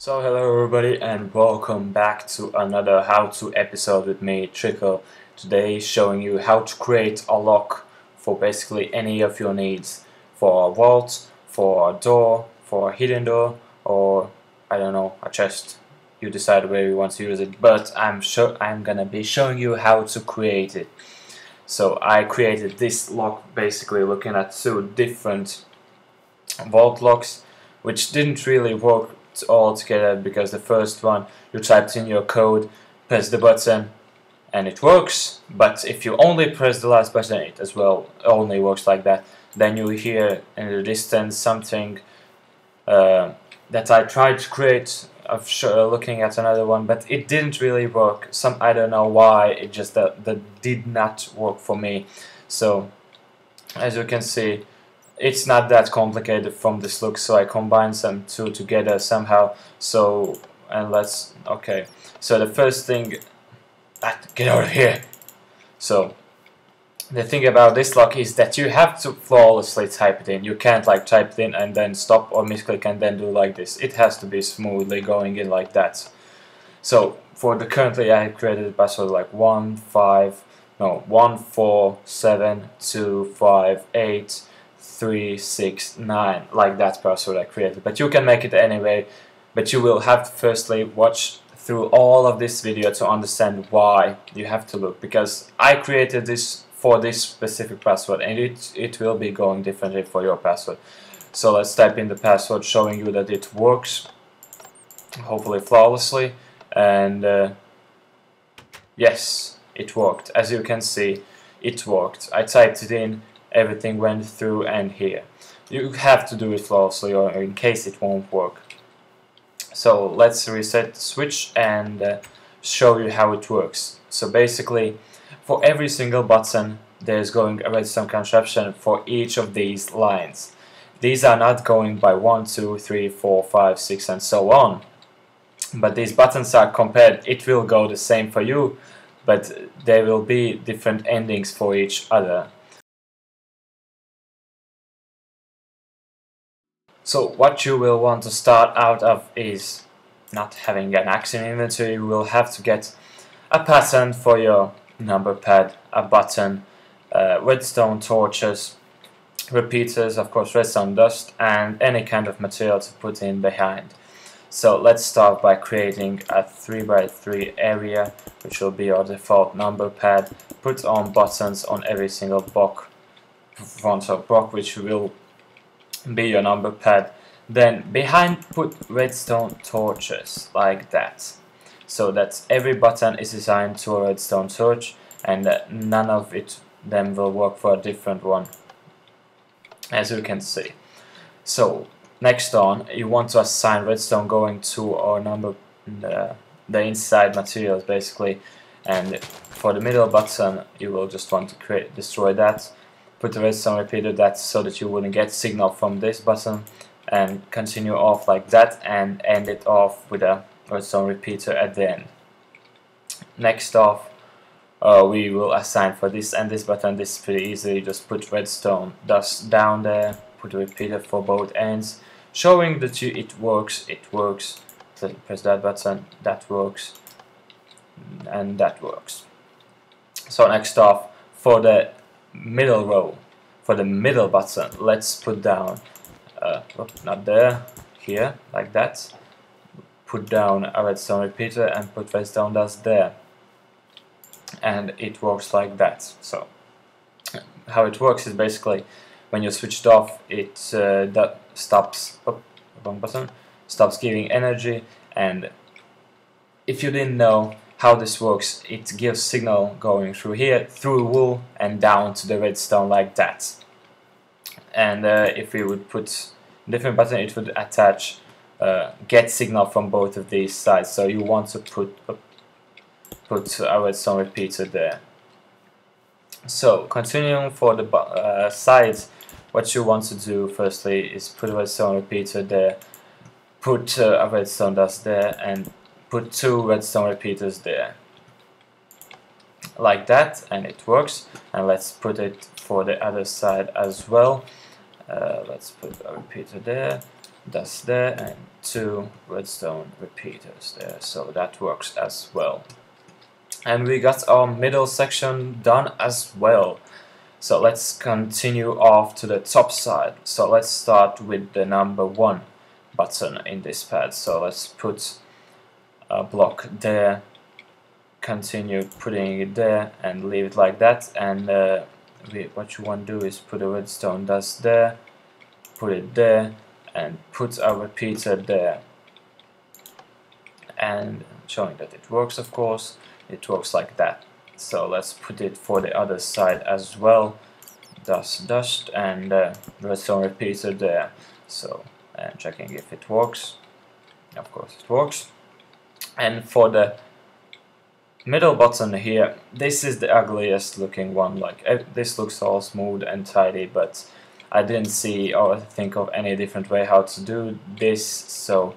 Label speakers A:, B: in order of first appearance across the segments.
A: So hello everybody and welcome back to another how-to episode with me, Trickle. Today showing you how to create a lock for basically any of your needs. For a vault, for a door, for a hidden door, or I don't know, a chest. You decide where you want to use it, but I'm gonna be showing you how to create it. So I created this lock basically looking at two different vault locks, which didn't really work all together because the first one you typed in your code, press the button, and it works. But if you only press the last button, it as well only works like that. Then you hear in the distance something that I tried to create of looking at another one, but it didn't really work. I don't know why, it just that did not work for me. So as you can see, it's not that complicated from this look, so I combined some two together somehow. So okay, so the first thing, get out of here. So the thing about this lock is that you have to flawlessly type it in. You can't like type it in and then stop or misclick and then do like this. It has to be smoothly going in like that. So for the currently I have created a password like 14727258369, like that password I created. But you can make it anyway, but you will have to firstly watch through all of this video to understand why you have to look, because I created this for this specific password and it will be going differently for your password. So let's type in the password showing you that it works, hopefully flawlessly. And yes, it worked. As you can see, it worked. I typed it in, everything went through, and here. You have to do it flawlessly or in case it won't work. So let's reset the switch and show you how it works. So basically, for every single button there's going a redstone contraption for each of these lines. These are not going by 1, 2, 3, 4, 5, 6 and so on. But these buttons are compared. It will go the same for you, but there will be different endings for each other. So what you will want to start out of is not having an action inventory. You will have to get a pattern for your number pad, a button, redstone torches, repeaters, of course redstone dust, and any kind of material to put in behind. So let's start by creating a 3x3 area, which will be our default number pad. Put on buttons on every single block, front of block, which will be your number pad. Then behind put redstone torches, like that. So that every button is assigned to a redstone torch, and none of them will work for a different one, as you can see. So next on, you want to assign redstone going to our the inside materials basically, and for the middle button you will just want to destroy that, put the redstone repeater that so that you wouldn't get signal from this button, and continue off like that and end it off with a redstone repeater at the end. Next off, we will assign for this and this button. This is pretty easy, just put redstone dust down there, put a repeater for both ends, showing that it works. Press that button, that works, and that works. So next off, for the middle row, for the middle button, let's put down, not there, here, like that. Put down a redstone repeater and put redstone dust there. And it works like that. So how it works is basically when you switch it off, it stops giving energy. And if you didn't know how this works, it gives signal going through here, through wool and down to the redstone like that. And if we would put different button, it would attach get signal from both of these sides. So you want to put a redstone repeater there. So continuing for the sides, what you want to do firstly is put a redstone repeater there, put a redstone dust there, and put 2 redstone repeaters there, like that, and it works. And let's put it for the other side as well. Let's put a repeater there, dust there, and 2 redstone repeaters there, so that works as well. And we got our middle section done as well. So let's continue off to the top side. So let's start with the number 1 button in this pad. So let's put a block there, continue putting it there, and leave it like that. And what you want to do is put a redstone dust there, put it there, and put a repeater there. And showing that it works, of course, it works like that. So let's put it for the other side as well. Dust, and redstone repeater there. So, and checking if it works. Of course it works. And for the middle button here, this is the ugliest looking one. Like, this looks all smooth and tidy, but I didn't see or think of any different way how to do this, so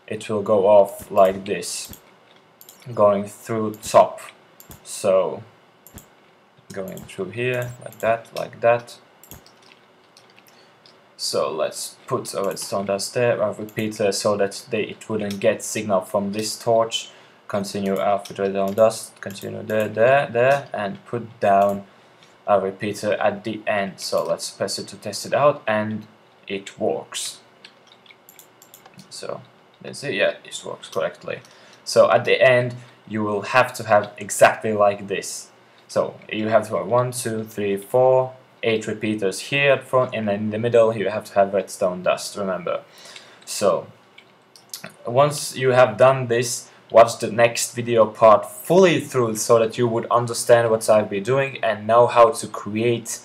A: it will go off like this, going through top. So going through here like that. So let's put a redstone dust there, a repeater, so that it wouldn't get signal from this torch. Continue up with redstone dust, continue there, and put down a repeater at the end. So let's press it to test it out, and it works. So let's see, yeah, it works correctly. So at the end you will have to have exactly like this. So you have to have 1, 2, 3, 4, 8 repeaters here at front, and then in the middle you have to have redstone dust, remember. So once you have done this, watch the next video part fully through, so that you would understand what I'll be doing and know how to create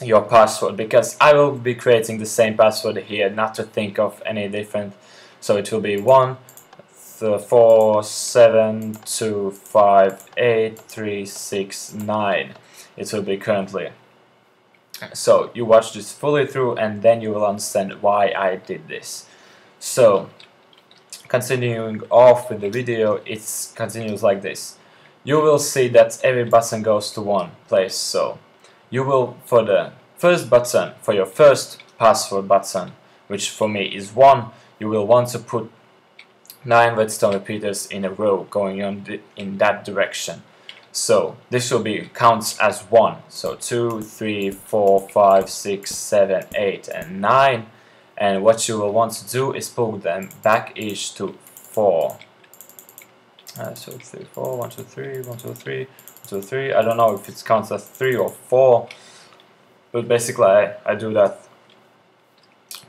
A: your password, because I will be creating the same password here, not to think of any different. So it will be 1 4 7 2 5 8 3 6 9. It will be currently. So you watch this fully through, and then you will understand why I did this. So continuing off with the video, it continues like this. You will see that every button goes to one place. So you will, for the first button, for your first password button, which for me is 1, you will want to put 9 redstone repeaters in a row going on in that direction. So this will be counts as 1. So 2, 3, 4, 5, 6, 7, 8, and 9. And what you will want to do is pull them back each to 4. So 3, 4, 1, 2, 3, 1, 2, 3, 1, 2, 3. I don't know if it counts as 3 or 4, but basically I do that.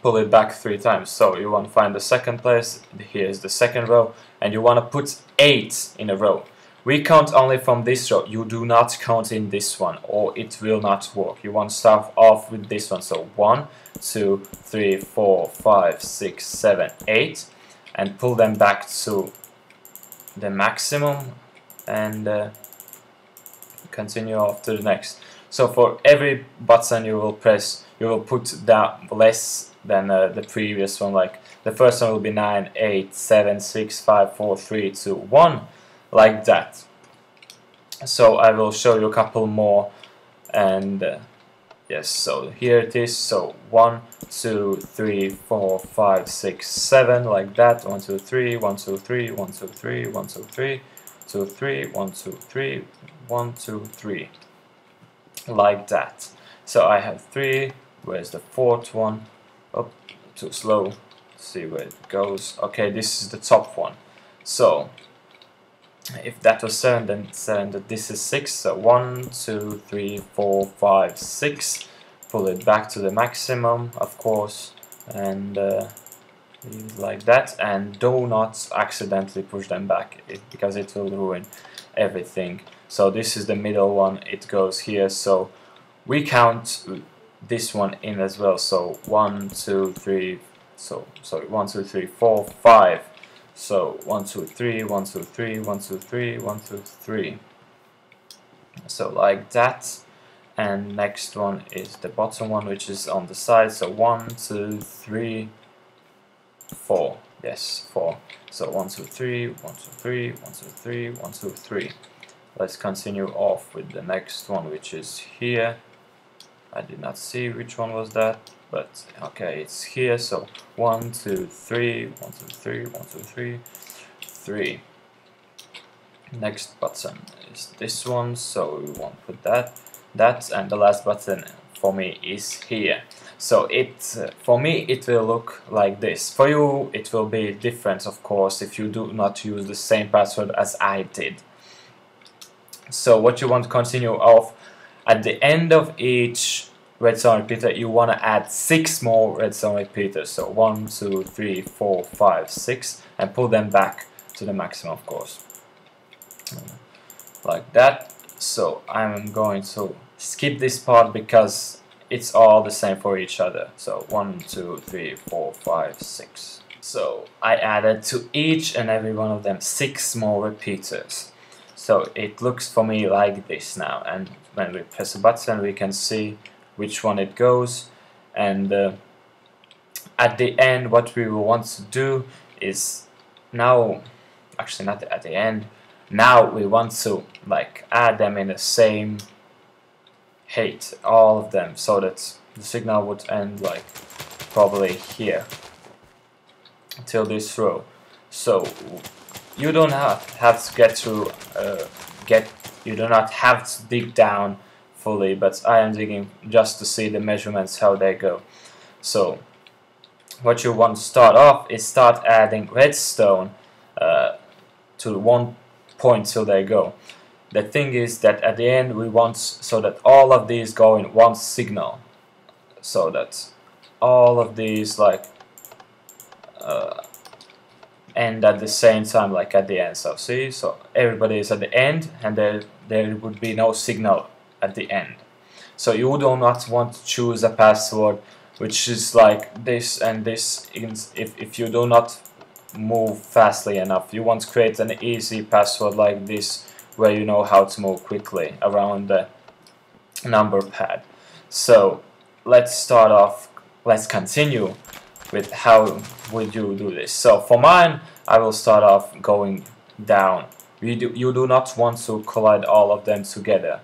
A: Pull it back 3 times. So you want to find the second place. Here is the second row, and you want to put 8 in a row. We count only from this row. You do not count in this one, or it will not work. You want to start off with this one. So 1, 2, 3, 4, 5, 6, 7, 8, and pull them back to the maximum, and continue off to the next. So for every button you will press, you will put that less than the previous one. Like the first one will be 9, 8, 7, 6, 5, 4, 3, 2, 1, like that. So I will show you a couple more, and yes, so here it is. So 1, 2, 3, 4, 5, 6, 7, like that. 1, 2, 3, 1, 2, 3, 1, 2, 3, 1, 2, 3, 2, 3, 1, 2, 3, 1, 2, 3, like that. So I have 3. Where's the 4th one? Oh, too slow. Let's see where it goes. Okay, this is the top one. So if that was 7, then 7, this is 6. So 1, 2, 3, 4, 5, 6. Pull it back to the maximum, of course, and leave it like that. And do not accidentally push them back, because it will ruin everything. So this is the middle one. It goes here. So we count this one in as well. So 1, 2, 3. So sorry, 1, 2, 3, 4, 5. So 1, 2, 3, 1, 2, 3, 1, 2, 3, 1, 2, 3. So like that. And next one is the bottom one, which is on the side. So 1, 2, 3, 4. Yes, 4. So 1, 2, 3, 1, 2, 3, 1, 2, 3, 1, 2, 3. Let's continue off with the next one, which is here. I did not see which one was that, but okay, it's here. So 1 2 3 1 2 3 1 2 3 3. Next button is this one, so we won't put that, and the last button for me is here. So for me it will look like this. For you it will be different, of course, if you do not use the same password as I did. So what you want to continue off, at the end of each redstone repeater you want to add 6 more redstone repeaters. So 1 2 3 4 5 6, and pull them back to the maximum, of course, like that. So I'm going to skip this part because it's all the same for each other. So 1 2 3 4 5 6. So I added to each and every one of them 6 more repeaters. So it looks for me like this now, and when we press a button we can see which one it goes. And at the end what we will want to do is, now actually not at the end, now we want to like add them in the same height, all of them, so that the signal would end like probably here till this row. So you don't have to get through you do not have to dig down fully, but I am digging just to see the measurements, how they go. So what you want to start off is start adding redstone to one point till they go. The thing is that at the end we want so that all of these go in one signal, so that all of these like end at the same time, like at the end. So see, so everybody is at the end and there would be no signal at the end. So you do not want to choose a password which is like this and this if you do not move fastly enough. You want to create an easy password like this, where you know how to move quickly around the number pad. So let's continue with how would you do this. So for mine, I will start off going down. You do not want to collide all of them together.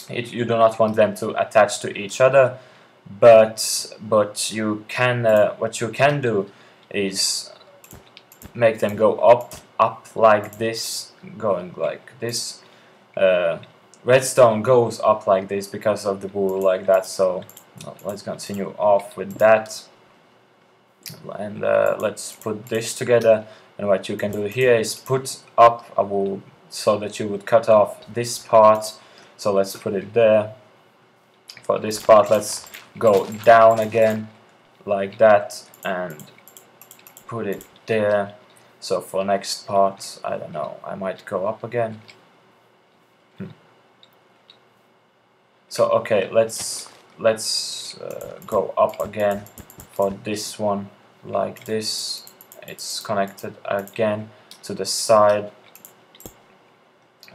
A: You do not want them to attach to each other, but you can what you can do is make them go up like this, going like this. Redstone goes up like this because of the wool, like that. So let's continue off with that, and let's put this together. And what you can do here is put up a wool so that you would cut off this part. So let's put it there. For this part, let's go down again like that and put it there. So for next part, I don't know, I might go up again. So okay, let's go up again for this one, like this. It's connected again to the side.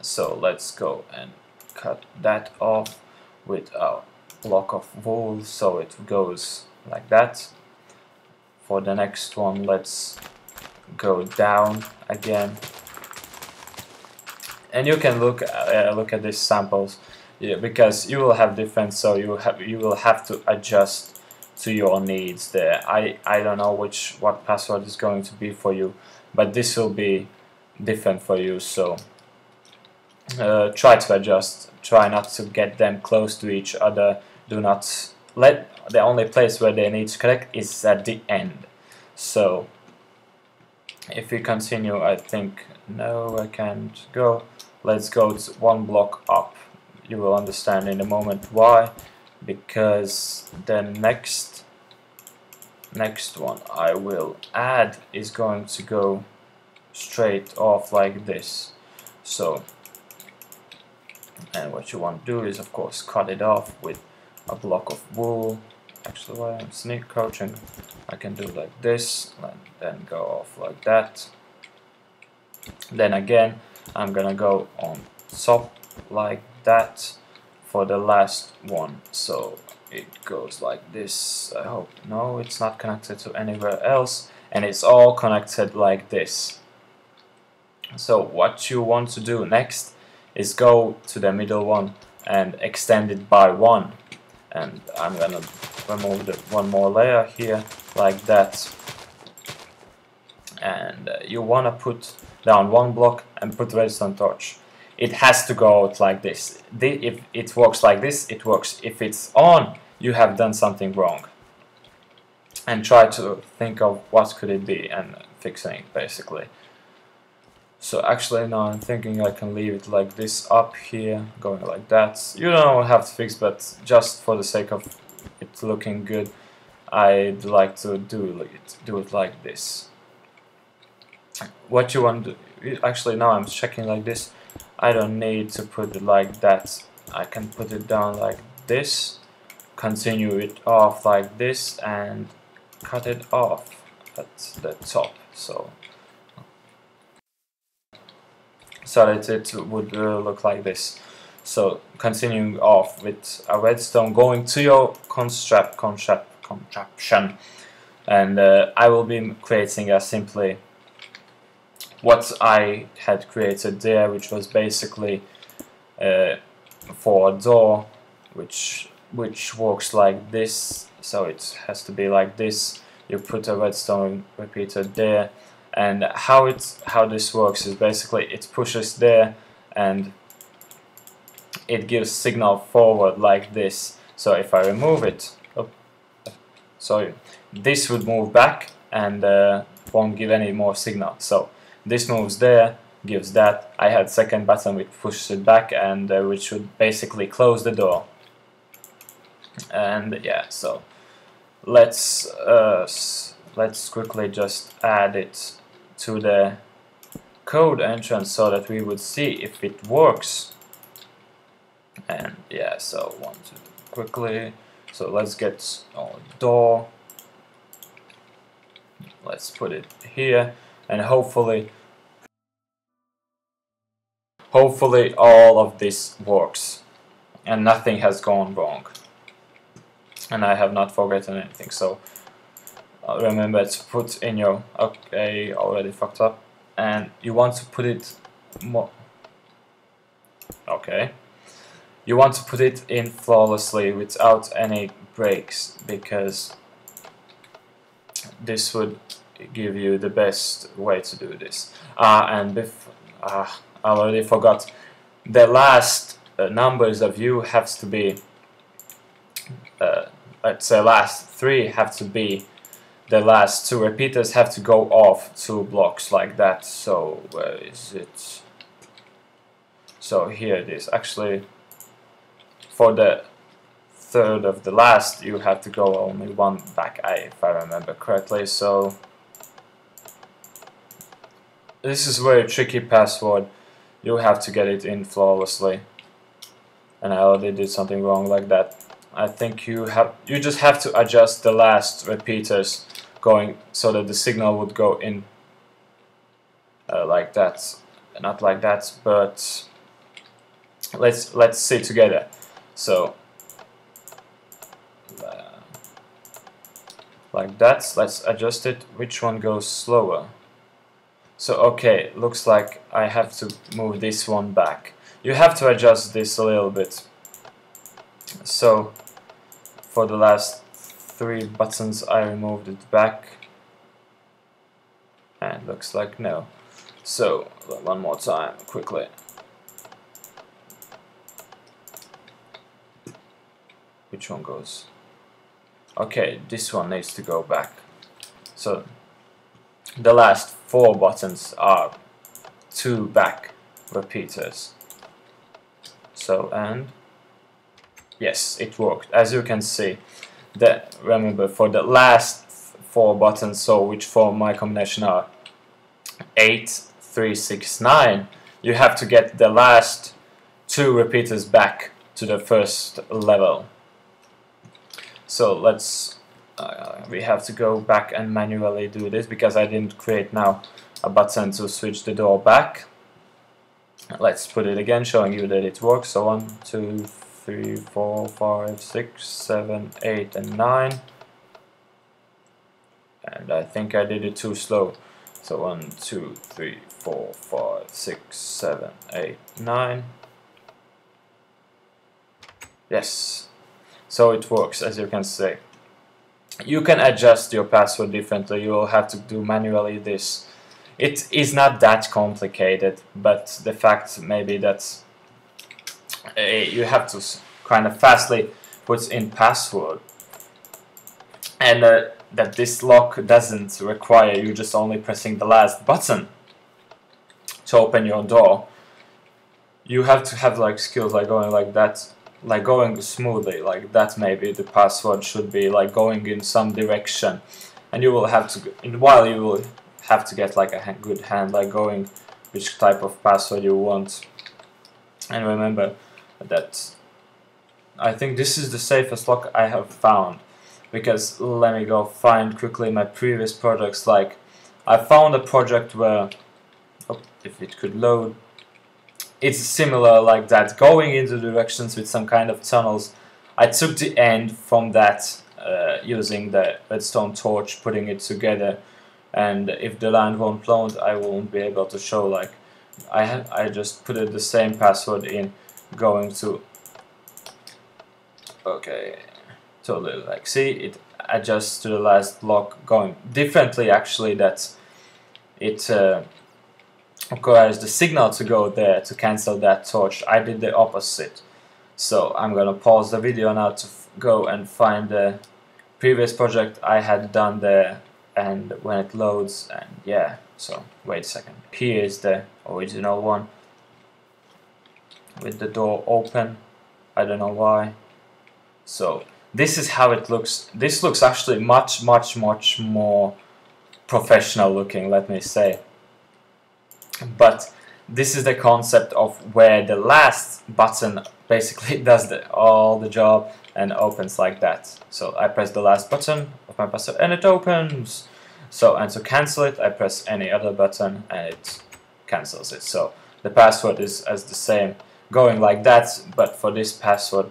A: So let's go and cut that off with a block of wool, so it goes like that. For the next one, let's go down again, and you can look at these samples, yeah, because you will have different, so you will have to adjust to your needs there. I don't know what password is going to be for you, but this will be different for you, so try to adjust. Try not to get them close to each other. Do not let the only place where they need to connect is at the end. So if we continue, I think, no, I can't go. Let's go to one block up. You will understand in a moment why, because the next one I will add is going to go straight off like this. So, and what you want to do is, of course, cut it off with a block of wool. Actually, while I'm sneak crouching, I can do like this and then go off like that. Then again, I'm gonna go on top like that for the last one. So it goes like this. I hope, no, it's not connected to anywhere else, and it's all connected like this. So what you want to do next is go to the middle one and extend it by 1. And I'm gonna remove one more layer here, like that. And you want to put down one block and put redstone torch. It has to go out like this. If it works like this, it works. If it's on, you have done something wrong. And try to think of what could it be and fixing it, basically. So actually now I'm thinking I can leave it like this up here, going like that. You don't have to fix, but just for the sake of it looking good, I'd like to do it like this. What you want to do, actually now I'm checking like this, I don't need to put it like that. I can put it down like this, continue it off like this, and cut it off at the top, so that it would look like this. So continuing off with a redstone, going to your contraption, and I will be creating a simply what I had created there, which was basically for a door, which works like this. So it has to be like this. You put a redstone repeater there, and how this works is basically it pushes there and it gives signal forward like this. So if I remove it, so this would move back and won't give any more signal. So this moves there, gives that. I had second button which pushes it back, and which would basically close the door. And yeah, so let's quickly just add it to the code entrance so that we would see if it works. And yeah, so quickly, so let's get our door, let's put it here, and hopefully all of this works and nothing has gone wrong and I have not forgotten anything. So remember to put in your, okay, already fucked up, and you want to put it more, okay, you want to put it in flawlessly without any breaks, because this would give you the best way to do this. And I already forgot, the last numbers of you has to be, let's say last 3 have to be, the last 2 repeaters have to go off 2 blocks like that. So where is it? So here it is. Actually, for the third of the last, you have to go only 1 back, if I remember correctly. So this is a very tricky password. You have to get it in flawlessly, and I already did something wrong like that. I think you just have to adjust the last repeaters going so that the signal would go in like that, not like that, but let's see together. So like that, let's adjust it. Which one goes slower? So okay, looks like I have to move this one back. You have to adjust this a little bit. So for the last 3 buttons I removed it back, and looks like no. So one more time quickly. Which one goes? Okay, this one needs to go back. So the last 4 buttons are 2 back repeaters. So, and yes, it worked. As you can see, remember for the last 4 buttons, so which for my combination are 8, 3, 6, 9, you have to get the last 2 repeaters back to the first level. So let's we have to go back and manually do this because I didn't create now a button to switch the door back. Let's put it again, showing you that it works. So 1, 2, 3, 4, 5, 6, 7, 8, and 9. And I think I did it too slow. So 1, 2, 3, 4, 5, 6, 7, 8, 9. Yes. So it works, as you can see. You can adjust your password differently. You will have to do manually this. It is not that complicated, but the fact maybe that you have to kind of fastly put in password, and that this lock doesn't require you just only pressing the last button to open your door. You have to have like skills like going like that, like going smoothly like that. Maybe the password should be like going in some direction, and you will have to, while you will have to get like a good hand like going which type of password you want. And remember that I think this is the safest lock I have found, because let me go find quickly my previous projects. Like I found a project where, oh, if it could load, it's similar like that, going into directions with some kind of tunnels. I took the end from that using the redstone torch, putting it together, and if the line won't load I won't be able to show. Like I just put the same password in, going to, okay, totally, like see, it adjusts to the last block going differently actually. That it requires the signal to go there to cancel that torch. I did the opposite. So I'm gonna pause the video now to go and find the previous project I had done there, and when it loads, and yeah, so wait a second. Here is the original one with the door open. I don't know why. So this is how it looks. This looks actually much more professional looking, let me say. But this is the concept of where the last button basically does all the job and opens like that. So I press the last button of my password and it opens. So, and to cancel it I press any other button and it cancels it. So the password is as the same, going like that, but for this password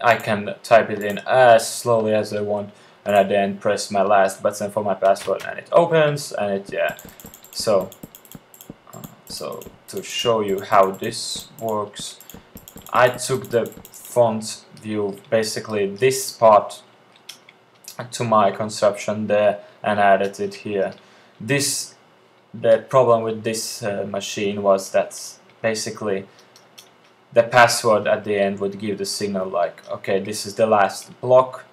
A: I can type it in as slowly as I want, and I then press my last button for my password and it opens, and it, yeah. So to show you how this works, I took the front view, basically this part, to my construction there and added it here. The problem with this machine was that basically the password at the end would give the signal like, okay, this is the last block.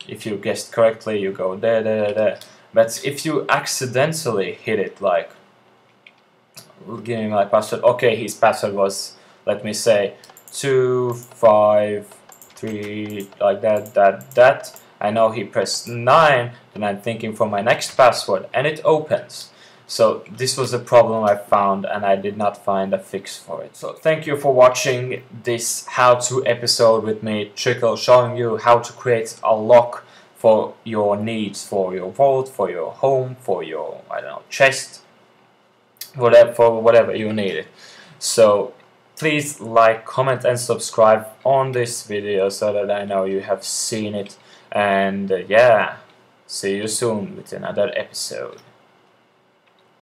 A: If you guessed correctly, you go there. But if you accidentally hit it, like giving my password, okay, his password was, let me say, 253, like that. I know he pressed 9, and I'm thinking for my next password, and it opens. So this was a problem I found, and I did not find a fix for it. So thank you for watching this how-to episode with me, Trickle, showing you how to create a lock for your needs, for your vault, for your home, for your, I don't know, chest, whatever, for whatever you need it. So please like, comment and subscribe on this video so that I know you have seen it. And yeah, see you soon with another episode.